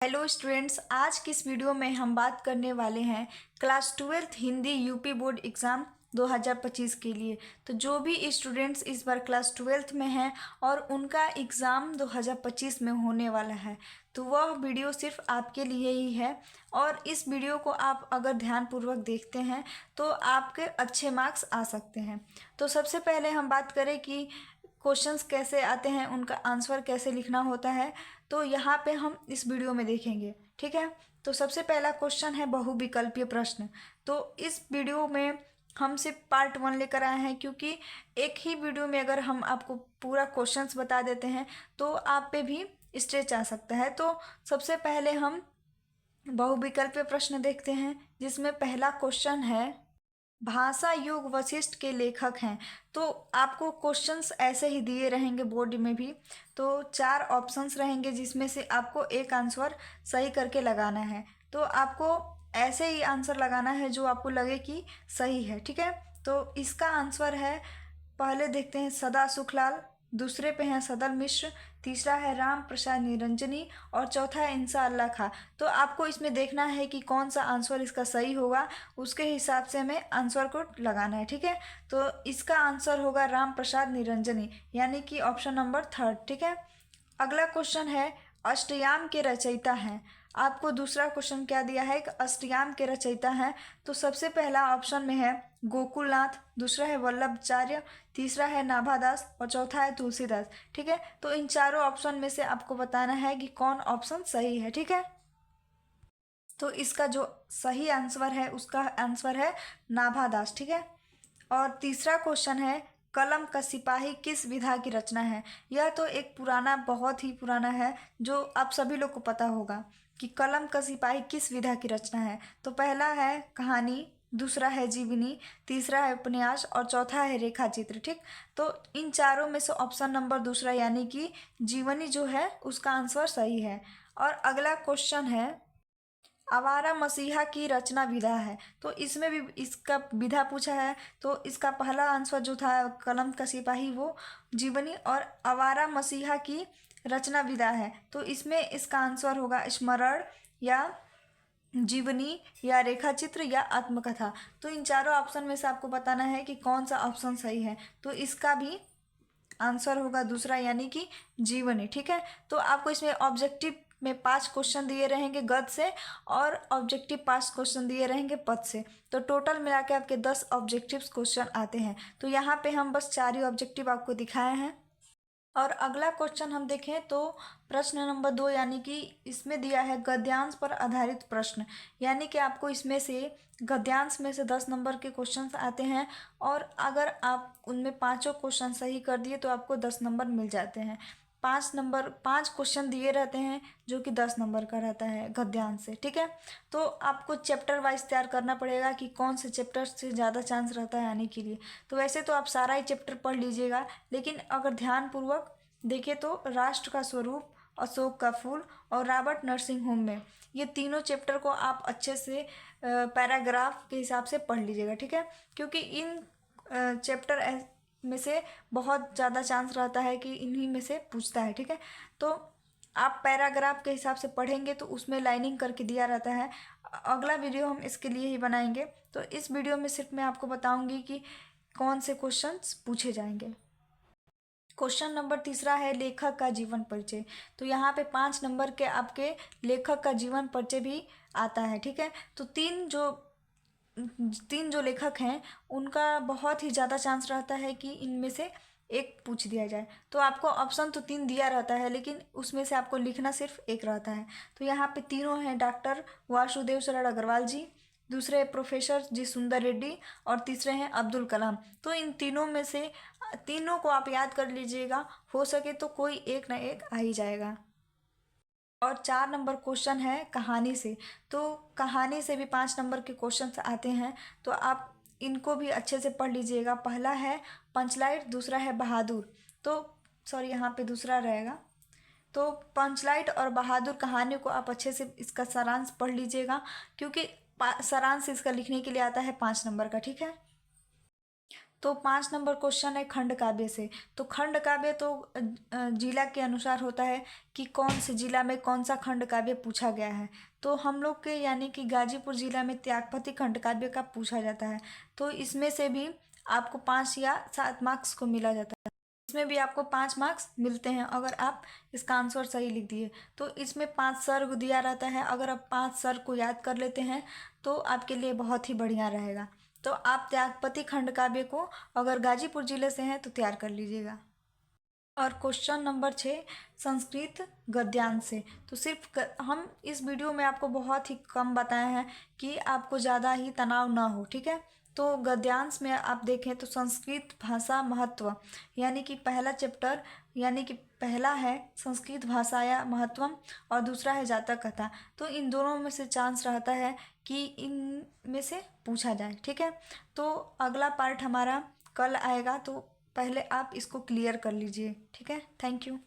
Hello students, आज की इस वीडियो में हम बात करने वाले हैं class 12th Hindi UP board exam 2025 के लिए। तो जो भी स्टूडेंट्स इस बार क्लास 12th में हैं और उनका एग्ज़ाम 2025 में होने वाला है, तो वह वीडियो सिर्फ आपके लिए ही है। और इस वीडियो को आप अगर ध्यानपूर्वक देखते हैं तो आपके अच्छे मार्क्स आ सकते हैं। तो सबसे पहले हम बात करें कि क्वेश्चंस कैसे आते हैं, उनका आंसर कैसे लिखना होता है, तो यहाँ पे हम इस वीडियो में देखेंगे। ठीक है, तो सबसे पहला क्वेश्चन है बहुविकल्पीय प्रश्न। तो इस वीडियो में हम सिर्फ पार्ट 1 लेकर आए हैं, क्योंकि एक ही वीडियो में अगर हम आपको पूरा क्वेश्चंस बता देते हैं तो आप पे भी स्ट्रेच आ सकता है। तो सबसे पहले हम बहुविकल्पीय प्रश्न देखते हैं, जिसमें पहला क्वेश्चन है भाषा युग वशिष्ठ के लेखक हैं। तो आपको क्वेश्चंस ऐसे ही दिए रहेंगे बोर्ड में भी। तो 4 ऑप्शंस रहेंगे, जिसमें से आपको एक आंसर सही करके लगाना है। तो आपको ऐसे ही आंसर लगाना है जो आपको लगे कि सही है। ठीक है, तो इसका आंसर है, पहले देखते हैं, सदा सुखलाल। दूसरे पे हैं सदल मिश्र। तीसरा है राम प्रसाद निरंजनी। और चौथा है इंशाअल्लाह खां। तो आपको इसमें देखना है कि कौन सा आंसर इसका सही होगा, उसके हिसाब से हमें आंसर को लगाना है। ठीक है, तो इसका आंसर होगा राम प्रसाद निरंजनी, यानी कि ऑप्शन नंबर 3। ठीक है, अगला क्वेश्चन है अष्टयाम के रचयिता हैं। आपको दूसरा क्वेश्चन क्या दिया है कि अष्टयाम के रचयिता हैं। तो सबसे पहला ऑप्शन में है गोकुलनाथ, दूसरा है वल्लभाचार्य, तीसरा है नाभादास और चौथा है तुलसीदास। ठीक है, तो इन चारों ऑप्शन में से आपको बताना है कि कौन ऑप्शन सही है। ठीक है, तो इसका जो सही आंसर है उसका आंसर है नाभादास। ठीक है, और तीसरा क्वेश्चन है कलम का सिपाही किस विधा की रचना है। यह तो एक पुराना, बहुत ही पुराना है, जो आप सभी लोग को पता होगा कि कलम का सिपाही किस विधा की रचना है। तो पहला है कहानी, दूसरा है जीवनी, तीसरा है उपन्यास और चौथा है रेखा चित्र। ठीक, तो इन चारों में से ऑप्शन नंबर दूसरा यानी कि जीवनी जो है उसका आंसर सही है। और अगला क्वेश्चन है आवारा मसीहा की रचना विधा है। तो इसमें भी इसका विधा पूछा है। तो इसका पहला आंसर जो था कलम का सिपाही, वो जीवनी, और आवारा मसीहा की रचना विधा है। तो इसमें इसका आंसर होगा स्मरण, या जीवनी, या रेखाचित्र, या आत्मकथा। तो इन चारों ऑप्शन में से आपको बताना है कि कौन सा ऑप्शन सही है। तो इसका भी आंसर होगा दूसरा, यानी कि जीवनी। ठीक है, तो आपको इसमें ऑब्जेक्टिव में 5 क्वेश्चन दिए रहेंगे गद्य से, और ऑब्जेक्टिव 5 क्वेश्चन दिए रहेंगे पद से। तो टोटल मिला के आपके 10 ऑब्जेक्टिव क्वेश्चन आते हैं। तो यहाँ पे हम बस 4 ही ऑब्जेक्टिव आपको दिखाए हैं। और अगला क्वेश्चन हम देखें तो प्रश्न नंबर 2, यानी कि इसमें दिया है गद्यांश पर आधारित प्रश्न। यानी कि आपको इसमें से गद्यांश में से 10 नंबर के क्वेश्चंस आते हैं, और अगर आप उनमें पाँचों क्वेश्चन सही कर दिए तो आपको 10 नंबर मिल जाते हैं। 5 क्वेश्चन दिए रहते हैं, जो कि 10 नंबर का रहता है गद्यांश से। ठीक है, तो आपको चैप्टर वाइज तैयार करना पड़ेगा कि कौन से चैप्टर से ज़्यादा चांस रहता है आने के लिए। तो वैसे तो आप सारा ही चैप्टर पढ़ लीजिएगा, लेकिन अगर ध्यानपूर्वक देखें तो राष्ट्र का स्वरूप, अशोक का फूल और रॉबर्ट नर्सिंग होम में, ये तीनों चैप्टर को आप अच्छे से पैराग्राफ के हिसाब से पढ़ लीजिएगा। ठीक है, क्योंकि इन चैप्टर में से बहुत ज़्यादा चांस रहता है कि इन्हीं में से पूछता है। ठीक है, तो आप पैराग्राफ के हिसाब से पढ़ेंगे तो उसमें लाइनिंग करके दिया रहता है। अगला वीडियो हम इसके लिए ही बनाएंगे। तो इस वीडियो में सिर्फ मैं आपको बताऊंगी कि कौन से क्वेश्चंस पूछे जाएंगे। क्वेश्चन नंबर तीसरा है लेखक का जीवन परिचय। तो यहाँ पे 5 नंबर के आपके लेखक का जीवन परिचय भी आता है। ठीक है, तो तीन जो लेखक हैं उनका बहुत ही ज़्यादा चांस रहता है कि इनमें से एक पूछ दिया जाए। तो आपको ऑप्शन तो 3 दिया रहता है, लेकिन उसमें से आपको लिखना सिर्फ एक रहता है। तो यहाँ पे तीनों हैं डॉक्टर वासुदेव शरण अग्रवाल जी, दूसरे प्रोफेसर जी सुंदर रेड्डी, और तीसरे हैं अब्दुल कलाम। तो इन तीनों में से तीनों को आप याद कर लीजिएगा, हो सके तो कोई एक ना एक आ ही जाएगा। और 4 नंबर क्वेश्चन है कहानी से। तो कहानी से भी 5 नंबर के क्वेश्चन आते हैं, तो आप इनको भी अच्छे से पढ़ लीजिएगा। पहला है पंचलाइट, दूसरा है बहादुर। तो सॉरी, यहाँ पे दूसरा रहेगा। तो पंचलाइट और बहादुर कहानी को आप अच्छे से इसका सारांश पढ़ लीजिएगा, क्योंकि सारांश इसका लिखने के लिए आता है 5 नंबर का। ठीक है, तो 5 नंबर क्वेश्चन है खंड काव्य से। तो खंड काव्य तो जिला के अनुसार होता है कि कौन से जिला में कौन सा खंड काव्य पूछा गया है। तो हम लोग के यानी कि गाजीपुर जिला में त्यागपति खंड काव्य का पूछा जाता है। तो इसमें से भी आपको 5 या 7 मार्क्स को मिला जाता है। इसमें भी आपको 5 मार्क्स मिलते हैं अगर आप इसका आंसर सही लिख दिए। तो इसमें 5 सर्ग दिया रहता है, अगर आप 5 सर्ग को याद कर लेते हैं तो आपके लिए बहुत ही बढ़िया रहेगा। तो आप त्यागपति खंड काव्य को अगर गाजीपुर जिले से हैं तो तैयार कर लीजिएगा। और क्वेश्चन नंबर 6 संस्कृत गद्यांश से। तो सिर्फ हम इस वीडियो में आपको बहुत ही कम बताए हैं कि आपको ज़्यादा ही तनाव ना हो, ठीक है। तो गद्यांश में आप देखें तो संस्कृत भाषा महत्व यानी कि पहला चैप्टर यानी कि पहला है संस्कृत भाषा या महत्वम और दूसरा है जातक कथा। तो इन दोनों में से चांस रहता है कि इन में से पूछा जाए, ठीक है। तो अगला पार्ट हमारा कल आएगा, तो पहले आप इसको क्लियर कर लीजिए, ठीक है। Thank you.